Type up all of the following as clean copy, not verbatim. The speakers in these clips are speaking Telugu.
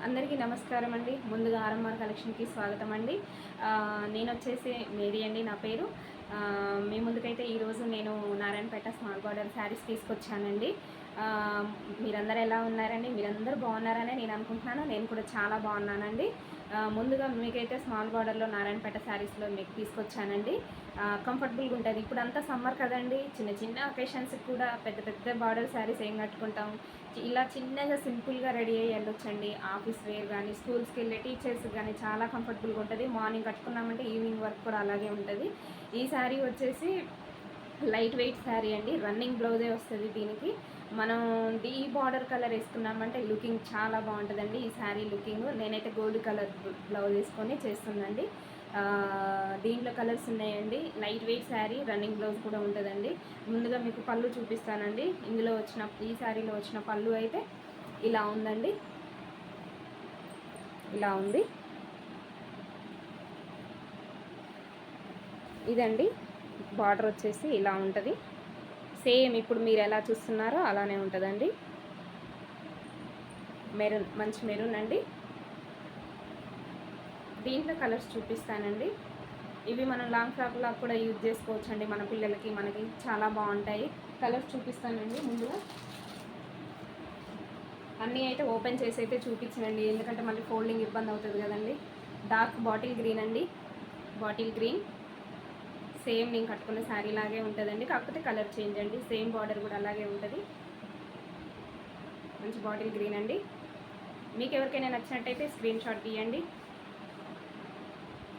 అందరికీ నమస్కారం అండి. ముందుగా ఆర్ఎంఆర్ కలెక్షన్కి స్వాగతం అండి. నేను వచ్చేసి మేరీ అండి నా పేరు. మీ ముందుకైతే ఈరోజు నేను నారాయణపేట స్మాల్ బార్డర్ శారీస్ తీసుకొచ్చానండి. మీరందరూ ఎలా ఉన్నారండి? మీరందరూ బాగున్నారని నేను అనుకుంటున్నాను. నేను కూడా చాలా బాగున్నానండి. ముందుగా మీకైతే స్మాల్ బార్డర్లో నారాయణపేట శారీస్లో మీకు తీసుకొచ్చానండి. కంఫర్టబుల్గా ఉంటుంది. ఇప్పుడు అంతా సమ్మర్ కదండి, చిన్న చిన్న అకేషన్స్కి కూడా పెద్ద పెద్ద బార్డర్ శారీస్ ఏం కట్టుకుంటాం, ఇలా చిన్నగా సింపుల్గా రెడీ అయ్యి వెళ్ళొచ్చండి. ఆఫీస్ వేర్ కానీ, స్కూల్స్కి వెళ్ళే టీచర్స్ కానీ చాలా కంఫర్టబుల్గా ఉంటుంది. మార్నింగ్ కట్టుకున్నామంటే ఈవినింగ్ వరకు కూడా అలాగే ఉంటుంది. ఈ శారీ వచ్చేసి లైట్ వెయిట్ శారీ అండి. రన్నింగ్ బ్లౌజే వస్తుంది దీనికి. మనం ఈ బార్డర్ కలర్ వేసుకున్నామంటే లుకింగ్ చాలా బాగుంటుందండి. ఈ శారీ లుకింగ్ నేనైతే గోల్డ్ కలర్ బ్లౌజ్ వేసుకొని చేస్తున్నానండి. దీంట్లో కలర్స్ ఉన్నాయండి. Light weight sari, running blouse కూడా ఉంటుందండి. ముందుగా మీకు పళ్ళు చూపిస్తానండి. ఈ శారీలో వచ్చిన పళ్ళు అయితే ఇలా ఉందండి. ఇలా ఉంది. ఇదండి బార్డర్ వచ్చేసి ఇలా ఉంటుంది. సేమ్ ఇప్పుడు మీరు ఎలా చూస్తున్నారో అలానే ఉంటుందండి. మెరూన్, మంచి మెరూన్ అండి. దీంట్లో కలర్స్ చూపిస్తానండి. ఇవి మనం లాంగ్ ఫ్రాక్లా కూడా యూజ్ చేసుకోవచ్చు అండి. మన పిల్లలకి మనకి చాలా బాగుంటాయి. కలర్స్ చూపిస్తానండి. ముందుగా అన్నీ అయితే ఓపెన్ చేసి అయితే చూపించండి, ఎందుకంటే మళ్ళీ ఫోల్డింగ్ ఇబ్బంది అవుతుంది కదండి. డార్క్ బాటిల్ గ్రీన్ అండి. బాటిల్ గ్రీన్ సేమ్ నేను కట్టుకున్న శారీ లాగే ఉంటుందండి, కాకపోతే కలర్ చేంజ్ అండి. సేమ్ బార్డర్ కూడా అలాగే ఉంటుంది. మంచి బాటిల్ గ్రీన్ అండి. మీకు ఎవరికైనా నచ్చినట్టయితే స్క్రీన్ షాట్ తీయండి.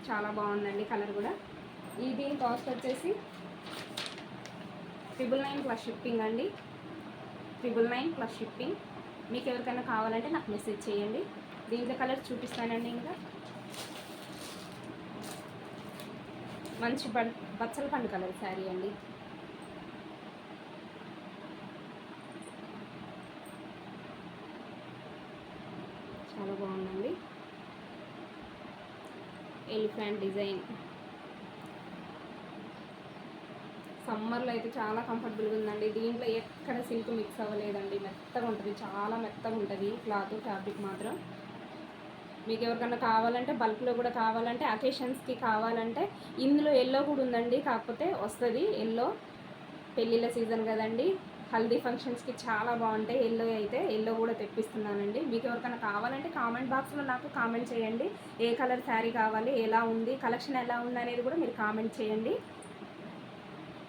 చాలా బాగుందండి కలర్ కూడా. దీని కాస్ట్ వచ్చేసి 999 ప్లస్ షిప్పింగ్ అండి. 999 ప్లస్ షిప్పింగ్. మీకు ఎవరికైనా కావాలంటే నాకు మెసేజ్ చేయండి. దీంట్లో కలర్ చూపిస్తానండి. ఇంకా మంచి బచ్చల పండు కలర్ శారీ అండి. చాలా బాగుందండి. Elephant design. సమ్మర్లో అయితే చాలా కంఫర్టబుల్గా ఉందండి. దీంట్లో ఎక్కడ సిల్క్ మిక్స్ అవ్వలేదండి. మెత్తగా ఉంటుంది, చాలా మెత్తగా ఉంటుంది క్లాత్, ఫ్యాబ్రిక్ మాత్రం. మీకు ఎవరికన్నా కావాలంటే బల్క్లో కూడా కావాలంటే, అకేషన్స్కి కావాలంటే ఇందులో ఎల్లో కూడా ఉందండి, కాకపోతే వస్తుంది ఎల్లో. పెళ్ళిళ్ళ సీజన్ కదండి, హల్దీ ఫంక్షన్స్కి చాలా బాగుంటాయి. ఎల్లో కూడా తెప్పిస్తున్నానండి. మీకు ఎవరికైనా కావాలంటే కామెంట్ బాక్స్లో నాకు కామెంట్ చేయండి. ఏ కలర్ శారీ కావాలి, ఎలా ఉంది, కలెక్షన్ ఎలా ఉంది అనేది కూడా మీరు కామెంట్ చేయండి.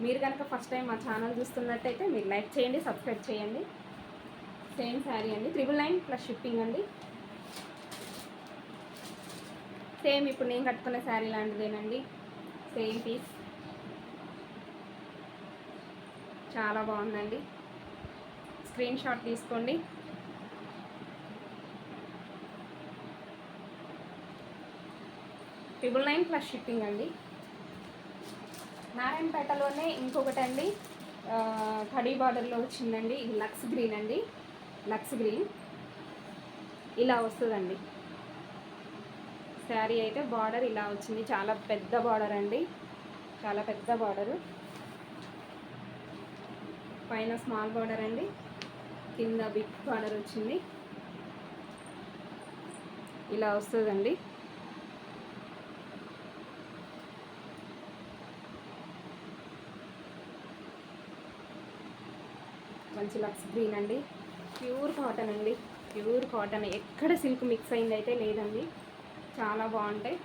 మీరు కనుక ఫస్ట్ టైం మా ఛానల్ చూస్తున్నట్టయితే మీరు లైక్ చేయండి, సబ్స్క్రైబ్ చేయండి. సేమ్ శారీ అండి. 999 ప్లస్ షిప్పింగ్ అండి. సేమ్ ఇప్పుడు నేను కట్టుకున్న శారీ లాంటిదేనండి. Same piece. చాలా బాగుందండి. స్క్రీన్ షాట్ తీసుకోండి. $999 ప్లస్ షిప్పింగ్ అండి. నారాయణపేటలోనే ఇంకొకటి అండి, కడీ బార్డర్లో వచ్చిందండి. ఇది లక్స్ గ్రీన్ అండి. లక్స్ గ్రీన్ ఇలా వస్తుందండి. శారీ అయితే బార్డర్ ఇలా వచ్చింది. చాలా పెద్ద బార్డర్ అండి, చాలా పెద్ద బార్డరు. పైన స్మాల్ బార్డర్ అండి, కింద బిగ్ బార్డర్ వచ్చింది. ఇలా వస్తుందండి. మంచి లక్స్ గ్రీన్ అండి. ప్యూర్ కాటన్ అండి, ప్యూర్ కాటన్. ఎక్కడ సిల్క్ మిక్స్ అయింది అయితే లేదండి. చాలా బాగుంటాయి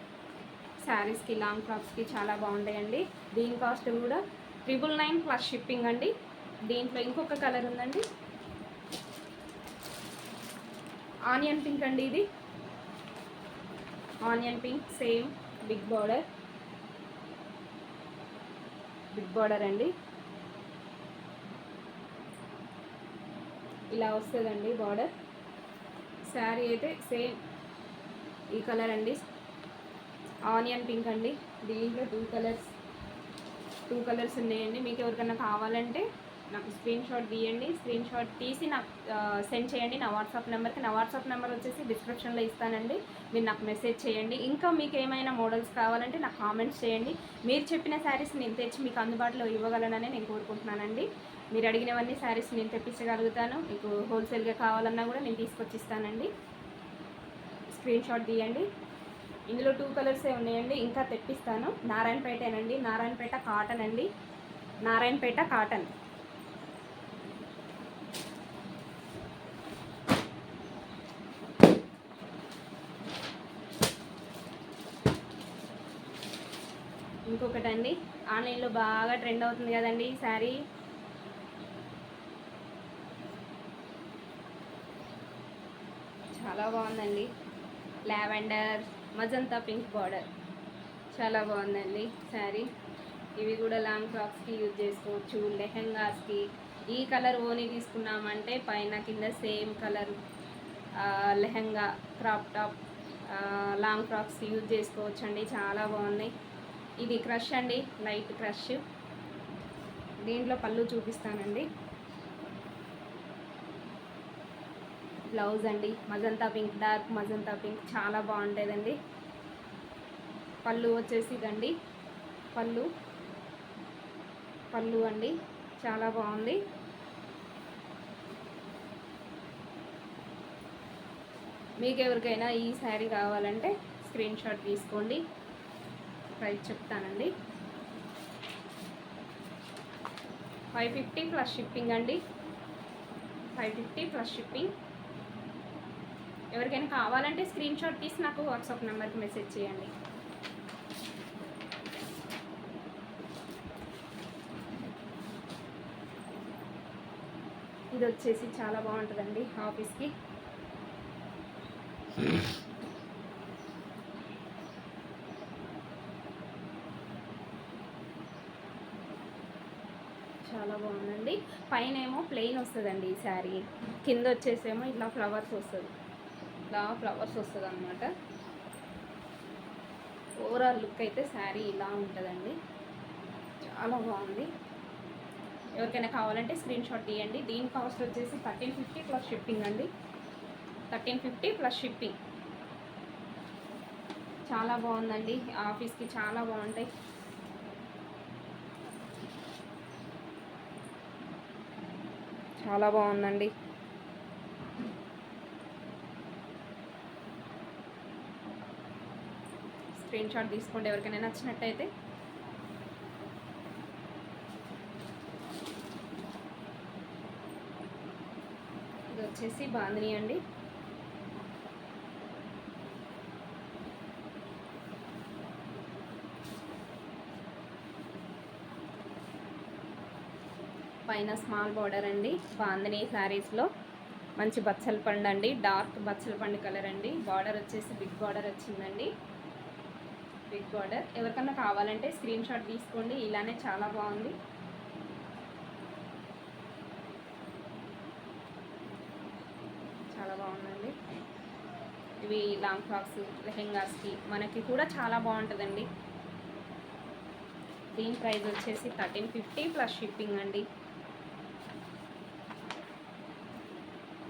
శారీస్కి, లాంగ్ ఫ్రాక్స్కి చాలా బాగుంటాయండి. దీని కాస్ట్ కూడా 999 ప్లస్ షిప్పింగ్ అండి. దీంట్లో ఇంకొక కలర్ ఉందండి, ఆనియన్ పింక్ అండి. ఇది onion pink. Same big border అండి. ఇలా వస్తుందండి బార్డర్. శారీ అయితే సేమ్ ఈ కలర్ అండి, ఆనియన్ పింక్ అండి. దీంట్లో టూ కలర్స్ ఉన్నాయండి. మీకు ఎవరికైనా కావాలంటే నాకు స్క్రీన్ షాట్ తీయండి. స్క్రీన్ షాట్ తీసి నాకు సెండ్ చేయండి నా వాట్సాప్ నెంబర్కి. నా వాట్సాప్ నెంబర్ వచ్చేసి డిస్క్రిప్షన్లో ఇస్తానండి. మీరు నాకు మెసేజ్ చేయండి. ఇంకా మీకు ఏమైనా మోడల్స్ కావాలంటే నాకు కామెంట్స్ చేయండి. మీరు చెప్పిన శారీస్ నేను తెచ్చి మీకు అందుబాటులో ఇవ్వగలనని నేను కోరుకుంటున్నానండి. మీరు అడిగినవన్నీ శారీస్ నేను తెప్పించగలుగుతాను. మీకు హోల్సేల్గా కావాలన్నా కూడా నేను తీసుకొచ్చి ఇస్తానండి. స్క్రీన్ షాట్ తీయండి. ఇందులో 2 కలర్సే ఉన్నాయండి, ఇంకా తెప్పిస్తాను. నారాయణపేటేనండి, నారాయణపేట కాటన్ అండి, నారాయణపేట కాటన్. ఇంకొకటండి, ఆన్లైన్లో బాగా ట్రెండ్ అవుతుంది కదండి ఈ శారీ. చాలా బాగుందండి, లావెండర్ మజంతా పింక్ బార్డర్, చాలా బాగుందండి శారీ. ఇవి కూడా లాంగ్ ఫ్రాక్స్కి యూజ్ చేసుకోవచ్చు, లెహెంగాస్కి. ఈ కలర్ ఓనీ తీసుకున్నామంటే పైన కింద same colour lehenga, crop top, long frocks use చేసుకోవచ్చు అండి, చాలా బాగున్నాయి. ఇది క్రష్ అండి, లైట్ క్రష్. దీంట్లో పళ్ళు చూపిస్తానండి. బ్లౌజ్ అండి magenta pink, dark magenta pink, చాలా బాగుంటుందండి. పళ్ళు వచ్చేసి ఇదండి, పళ్ళు అండి, చాలా బాగుంది. మీకు ఎవరికైనా ఈ శారీ కావాలంటే స్క్రీన్ షాట్ తీసుకోండి, ప్రైస్ చెప్తానండి. 550 ప్లస్ షిప్పింగ్ అండి, 550 ప్లస్ షిప్పింగ్. ఎవరికైనా కావాలంటే స్క్రీన్ షాట్ తీసి నాకు వాట్సాప్ నెంబర్కి మెసేజ్ చేయండి. ఇది వచ్చేసి చాలా బాగుంటుందండి ఆఫీస్కి. చాలా బాగుందండి. పైన ఏమో ప్లెయిన్ వస్తుందండి ఈ శారీ, కింద వచ్చేసేమో ఇట్లా ఫ్లవర్స్ వస్తుంది, అన్నమాట. ఓవరాల్ లుక్ అయితే శారీ ఇలా ఉంటుందండి, చాలా బాగుంది. ఎవరికైనా కావాలంటే స్క్రీన్ షాట్ తీయండి. దీని కాస్ట్ వచ్చేసి 1350 ప్లస్ షిప్పింగ్ అండి, 1350 ప్లస్ షిప్పింగ్. చాలా బాగుందండి, ఆఫీస్కి చాలా బాగుంటాయి. చాలా బాగుందండి. స్క్రీన్ షాట్ తీసుకోండి ఎవరికైనా నచ్చినట్టయితే. ఇది వచ్చేసి బాందిని అండి, పైన స్మాల్ బార్డర్ అండి. బాందిని శారీస్లో మంచి బచ్చల పండు అండి, డార్క్ బచ్చల పండు కలర్ అండి. బార్డర్ వచ్చేసి బిగ్ బార్డర్ వచ్చిందండి, బిగ్ బార్డర్. ఎవరికన్నా కావాలంటే స్క్రీన్ షాట్ తీసుకోండి, ఇలానే చాలా బాగుంది. చాలా బాగుందండి. ఇవి లాంగ్ ఫ్రాక్స్, లెహెంగాస్కి మనకి కూడా చాలా బాగుంటుందండి. దీని ప్రైస్ వచ్చేసి 1350 ప్లస్ షిప్పింగ్ అండి.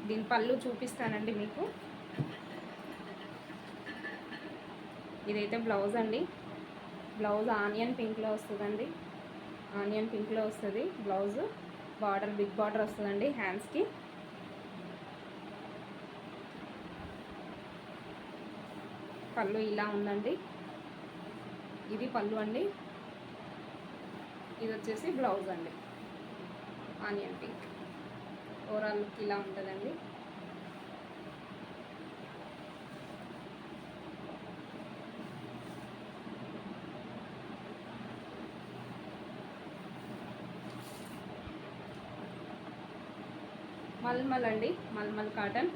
దీని పళ్ళు చూపిస్తానండి మీకు. ఇదైతే బ్లౌజ్ అండి, బ్లౌజ్ ఆనియన్ పింక్లో వస్తుందండి, ఆనియన్ పింక్లో వస్తుంది బ్లౌజ్. బార్డర్ బిగ్ బార్డర్ వస్తుందండి హ్యాండ్స్కి. పళ్ళు ఇలా ఉందండి, ఇది పళ్ళు అండి. ఇది వచ్చేసి బ్లౌజ్ అండి, ఆనియన్ పింక్. ఓవరాల్ లుక్ ఇలా ఉంటుందండి. మల్మల్ అండి, మల్మల్ కాటన్,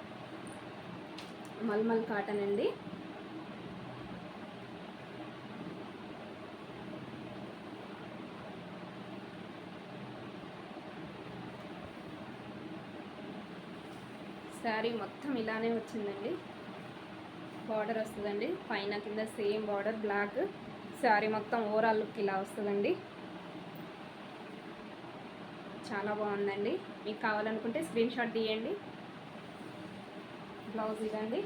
మల్మల్ కాటన్ అండి. శారీ మొత్తం ఇలానే వచ్చిందండి, బార్డర్ వస్తుందండి పైన కింద సేమ్ బార్డర్ బ్లాక్. శారీ మొత్తం ఓవరాల్ లుక్ ఇలా వస్తుందండి, చాలా బాగుందండి. మీకు కావాలనుకుంటే స్క్రీన్ షాట్ తీయండి. బ్లౌజ్ ఇదండి,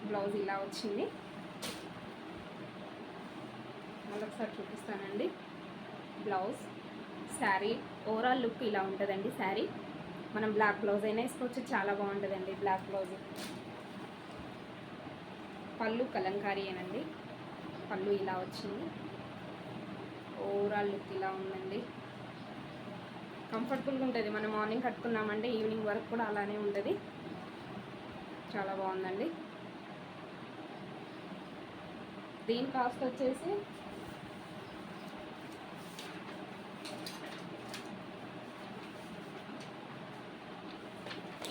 బ్లౌజ్ ఇలా వచ్చింది. మళ్ళొకసారి చూపిస్తానండి. బ్లౌజ్, శారీ ఓవరాల్ లుక్ ఇలా ఉంటుందండి. శారీ మనం బ్లాక్ బ్లౌజ్ అయినా వేసుకోవచ్చు, చాలా బాగుంటుందండి బ్లాక్ బ్లౌజ్. పళ్ళు కలంకారీయేనండి. పళ్ళు ఇలా వచ్చింది. ఓవరాల్ లుక్ ఇలా ఉందండి. కంఫర్టబుల్గా ఉంటుంది. మనం మార్నింగ్ కట్టుకున్నామంటే ఈవినింగ్ వరకు కూడా అలానే ఉంటుంది. చాలా బాగుందండి. దీని కాస్ట్ వచ్చేసి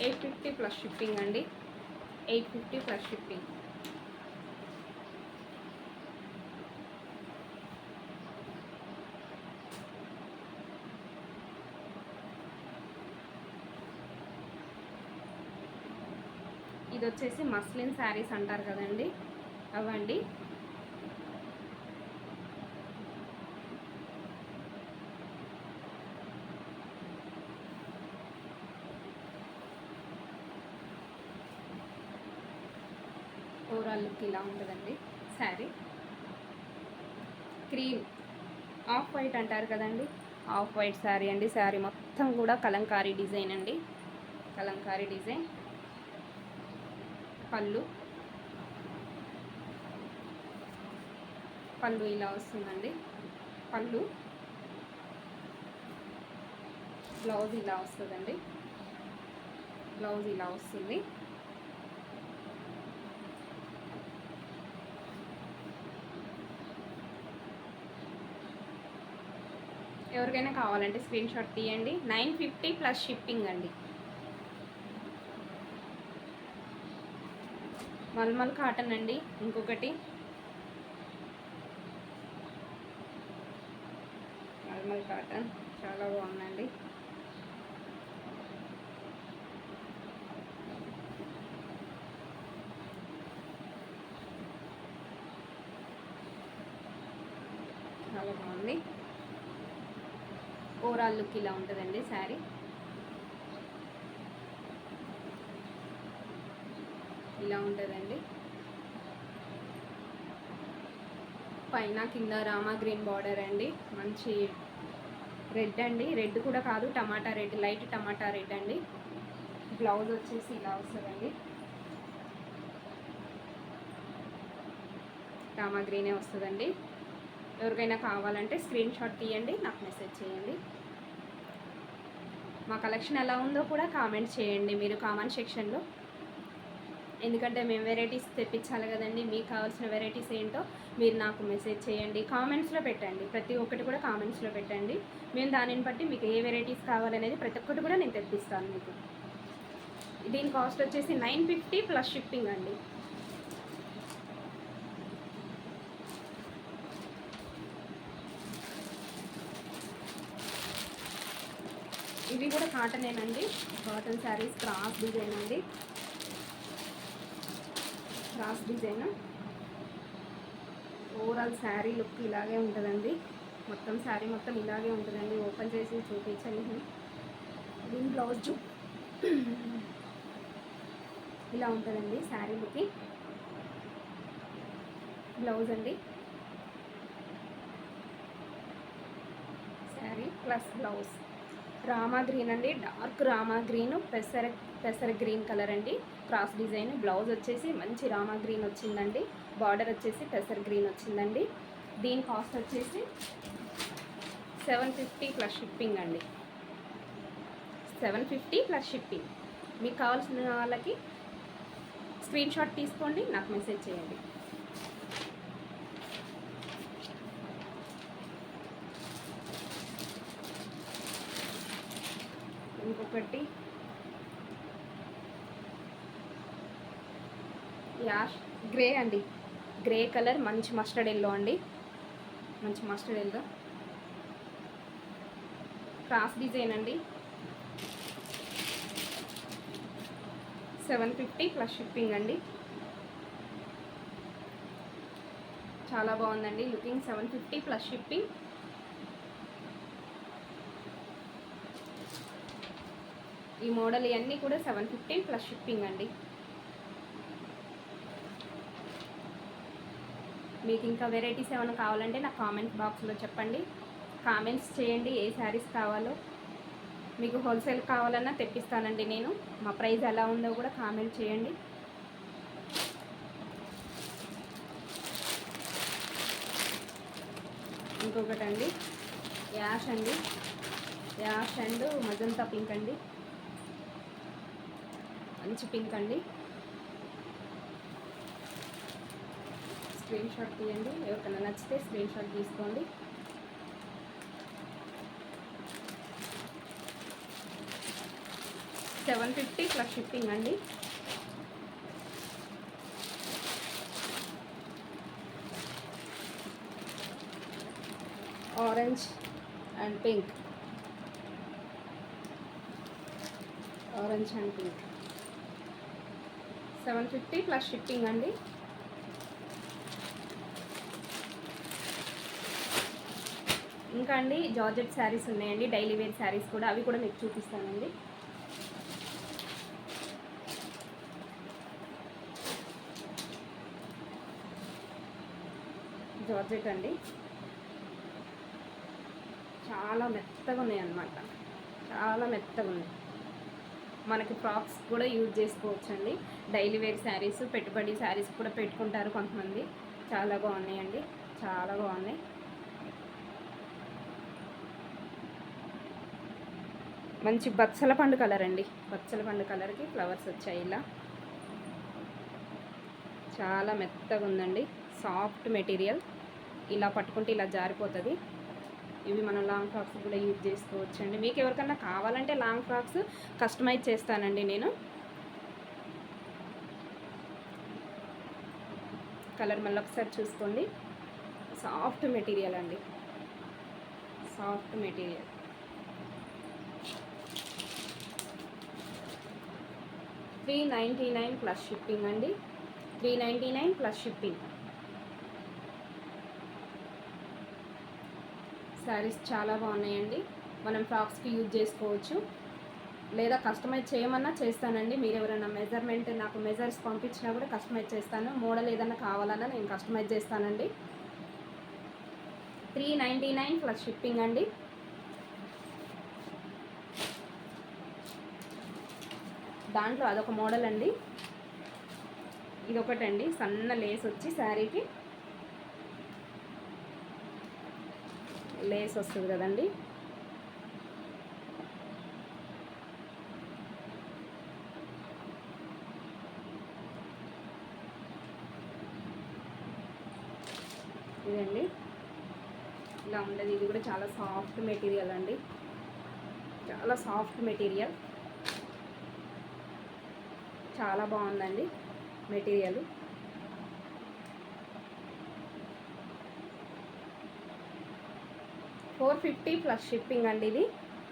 $850 ప్లస్ షిప్పింగ్ అండి. $850 ప్లస్ షిప్పింగ్. ఇది వచ్చేసి మస్లిన్ శారీస్ అంటారు కదండి, అవండి. ఓవరాల్ లుక్ ఇలా ఉంటుందండి శారీ. క్రీమ్ ఆఫ్ వైట్ అంటారు కదండి, ఆఫ్ వైట్ శారీ అండి. శారీ మొత్తం కూడా కలంకారీ డిజైన్ అండి, కలంకారీ డిజైన్. పళ్ళు ఇలా వస్తుందండి. పళ్ళు బ్లౌజ్ ఇలా వస్తుందండి. బ్లౌజ్ ఇలా వస్తుంది. ఎవరికైనా కావాలంటే స్క్రీన్ షాట్ తీయండి. $950 ప్లస్ షిప్పింగ్ అండి. మల్మల్ కాటన్ అండి. ఇంకొకటి మల్మల్ కాటన్ చాలా బాగుందండి. చాలా బాగుంది. ఓవరాల్ లుక్ ఇలా ఉంటుందండి శారీ. ఇలా ఉంటుందండి. పైన కింద రామా గ్రీన్ బార్డర్ అండి. మంచి రెడ్ అండి, రెడ్ కూడా కాదు, టమాటా రెడ్, లైట్ టమాటా రెడ్ అండి. బ్లౌజ్ వచ్చేసి ఇలా వస్తుందండి. రామా గ్రీనే వస్తుందండి. ఎవరికైనా కావాలంటే స్క్రీన్ షాట్ తీయండి, నాకు మెసేజ్ చేయండి. మా కలెక్షన్ ఎలా ఉందో కూడా కామెంట్ చేయండి మీరు కామెంట్ సెక్షన్లో. ఎందుకంటే మేము వెరైటీస్ తెప్పించాలి కదండి. మీకు కావాల్సిన వెరైటీస్ ఏంటో మీరు నాకు మెసేజ్ చేయండి, కామెంట్స్లో పెట్టండి. ప్రతి ఒక్కటి కూడా కామెంట్స్లో పెట్టండి. మేము దానిని బట్టి మీకు ఏ వెరైటీస్ కావాలనేది ప్రతి ఒక్కటి కూడా నేను తెప్పిస్తాను మీకు. దీని కాస్ట్ వచ్చేసి $950 ప్లస్ షిప్పింగ్ అండి. ఇవి కూడా కాటనేనండి. కాటన్ శారీస్ క్రాస్ డిజైన్ అండి. Cross design. Overall sari look ఇలాగే ఉంటుందండి. మొత్తం శారీ మొత్తం ఇలాగే ఉంటుందండి. ఓపెన్ చేసి చూపించండి. దీని బ్లౌజ్ ఇలా ఉంటుందండి శారీ లుక్. బ్లౌజ్ అండి, sari plus blouse. Rama green అండి, డార్క్ రామా గ్రీన్, పెసర గ్రీన్ కలర్ అండి. Cross design. బ్లౌజ్ వచ్చేసి మంచి రామా గ్రీన్ వచ్చిందండి. బార్డర్ వచ్చేసి పెసర గ్రీన్ వచ్చిందండి. దీని కాస్ట్ వచ్చేసి $750 ప్లస్ షిప్పింగ్ అండి. $750 ప్లస్ షిప్పింగ్. మీకు కావాల్సిన వాళ్ళకి స్క్రీన్ షాట్ తీసుకోండి, నాకు మెసేజ్ చేయండి. ఇంకొకటి యాష్ గ్రే అండి. గ్రే కలర్, మంచి మస్టర్డ్ ఎల్లో అండి. మంచి మస్టర్డ్ ఎల్లో. క్రాస్ డిజైన్ అండి. $750 ప్లస్ షిప్పింగ్ అండి. చాలా బాగుందండి లుకింగ్. $750 plus shipping. ఈ మోడల్ ఇవన్నీ కూడా $750 ప్లస్ షిప్పింగ్ అండి. మీకు ఇంకా వెరైటీస్ ఏమైనా కావాలంటే నాకు కామెంట్ బాక్స్లో చెప్పండి, కామెంట్స్ చేయండి. ఏ శారీస్ కావాలో మీకు హోల్సేల్ కావాలన్నా తెప్పిస్తానండి నేను. మా ప్రైస్ ఎలా ఉందో కూడా కామెంట్ చేయండి. ఇంకొకటి అండి యాష్ అండి, యాష్ అండ్ మజంతా పింక్ అండి, మంచి పింక్ అండి. స్క్రీన్ షాట్ తీయండి, ఎవరికైనా నచ్చితే స్క్రీన్ షాట్ తీసుకోండి. $750 ప్లస్ షిప్పింగ్ అండి. Orange and pink, orange and pink 750 plus shipping అండి. ఇంకా అండి జార్జెట్ శారీస్ ఉన్నాయండి, డైలీ వేర్ శారీస్ కూడా, అవి కూడా మీకు చూపిస్తానండి. జార్జెట్ అండి, చాలా మెత్తగా ఉన్నాయి అన్నమాట, చాలా మెత్తగా ఉన్నాయి. మనకి ఫ్రాక్స్ కూడా యూజ్ చేసుకోవచ్చు అండి. డైలీ వేర్ శారీస్, పెట్టుబడి శారీస్ కూడా పెట్టుకుంటారు కొంతమంది. చాలా బాగున్నాయండి, చాలా బాగున్నాయి. మంచి బచ్చల పండు కలర్ అండి, బచ్చల పండు కలర్కి ఫ్లవర్స్ వచ్చాయి ఇలా. చాలా మెత్తగా ఉందండి, సాఫ్ట్ మెటీరియల్. ఇలా పట్టుకుంటే ఇలా జారిపోతుంది. ఇవి మనం లాంగ్ ఫ్రాక్స్ కూడా యూజ్ చేసుకోవచ్చు అండి. మీకు ఎవరికన్నా కావాలంటే లాంగ్ ఫ్రాక్స్ కస్టమైజ్ చేస్తానండి నేను. కలర్ మళ్ళీ ఒకసారి చూసుకోండి. సాఫ్ట్ మెటీరియల్ అండి, సాఫ్ట్ మెటీరియల్. $399 ప్లస్ షిప్పింగ్ అండి, $399 ప్లస్ షిప్పింగ్. శారీస్ చాలా బాగున్నాయండి, మనం ఫ్రాక్స్కి యూజ్ చేసుకోవచ్చు, లేదా కస్టమైజ్ చేయమన్నా చేస్తానండి. మీరు ఎవరైనా మెజర్మెంట్ నాకు మెజర్స్ పంపించినా కూడా కస్టమైజ్ చేస్తాను. మోడల్ ఏదైనా కావాలన్నా నేను కస్టమైజ్ చేస్తానండి. $399 ప్లస్ షిప్పింగ్ అండి. దాంట్లో అదొక మోడల్ అండి, ఇదొకటండి. సన్న లేస్ వచ్చి శారీకి లేస్ వస్తుంది కదండి, ఇదండి ఇలా ఉండదు. ఇది కూడా చాలా సాఫ్ట్ మెటీరియల్ అండి, చాలా సాఫ్ట్ మెటీరియల్, చాలా బాగుందండి మెటీరియల్. $450 ప్లస్ షిప్పింగ్ అండి. ఇది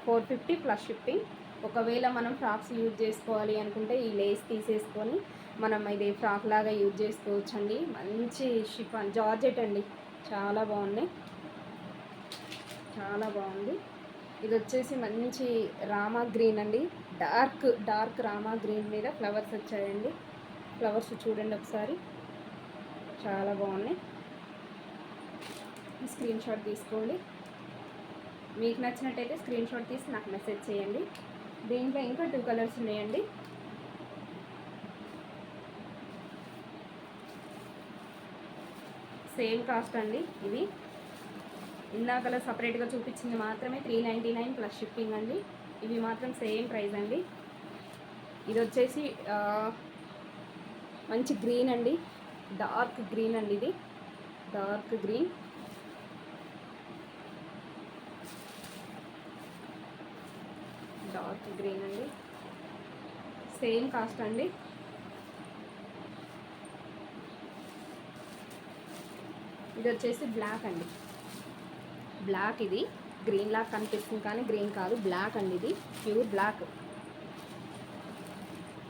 $450 ప్లస్ షిప్పింగ్. ఒకవేళ మనం ఫ్రాక్స్ యూజ్ చేసుకోవాలి అనుకుంటే ఈ లేస్ తీసేసుకొని మనం ఇది ఫ్రాక్ లాగా యూజ్ చేసుకోవచ్చు అండి. మంచి షిఫాన్ జార్జెట్ అండి, చాలా బాగున్నాయి, చాలా బాగుంది. ఇది వచ్చేసి మంచి రామా గ్రీన్ అండి, డార్క్ రామా గ్రీన్ మీద ఫ్లవర్స్ వచ్చాయండి. ఫ్లవర్స్ చూడండి ఒకసారి, చాలా బాగున్నాయి. స్క్రీన్ షాట్ తీసుకోండి. మీకు నచ్చినట్టయితే స్క్రీన్ షాట్ తీసి నాకు మెసేజ్ చేయండి. దీంట్లో ఇంకా 2 కలర్స్ ఉన్నాయండి. సేమ్ కాస్ట్ అండి. ఇవి ఇందాకలా సపరేట్గా చూపించింది మాత్రమే $399 ప్లస్ షిప్పింగ్ అండి. ఇవి మాత్రం సేమ్ ప్రైస్ అండి. ఇది వచ్చేసి మంచి గ్రీన్ అండి, డార్క్ గ్రీన్ అండి, ఇది డార్క్ గ్రీన్. డార్క్ గ్రీన్ అండి, సేమ్ కాస్ట్ అండి. ఇది వచ్చేసి బ్లాక్ అండి, బ్లాక్. ఇది గ్రీన్ లాగా కనిపిస్తుంది కానీ గ్రీన్ కాదు, బ్లాక్ అండి, ఇది ప్యూర్ బ్లాక్.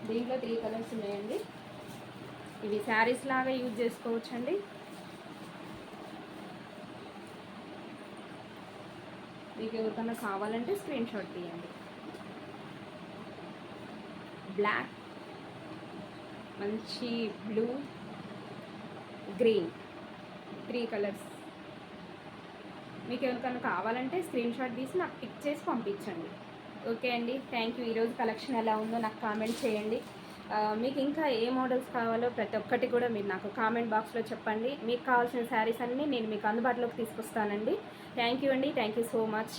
దీంట్లో 3 కలర్స్ ఉన్నాయండి. ఇవి శారీస్ లాగా యూజ్ చేసుకోవచ్చు అండి. మీకు ఎవరికన్నా కావాలంటే స్క్రీన్ షాట్ తీయండి. బ్లాక్, మంచి బ్లూ, గ్రీన్, 3 కలర్స్. మీకు ఎవరికన్నా కావాలంటే స్క్రీన్ షాట్ తీసి నాకు పిక్ చేసి పంపించండి. ఓకే అండి, థ్యాంక్ యూ. ఈరోజు కలెక్షన్ ఎలా ఉందో నాకు కామెంట్ చేయండి. మీకు ఇంకా ఏ మోడల్స్ కావాలో ప్రతి ఒక్కటి కూడా మీరు నాకు కామెంట్ బాక్స్లో చెప్పండి. మీకు కావాల్సిన శారీస్ అన్నీ నేను మీకు అందుబాటులోకి తీసుకొస్తానండి. థ్యాంక్ యూ అండి. Thank you so much.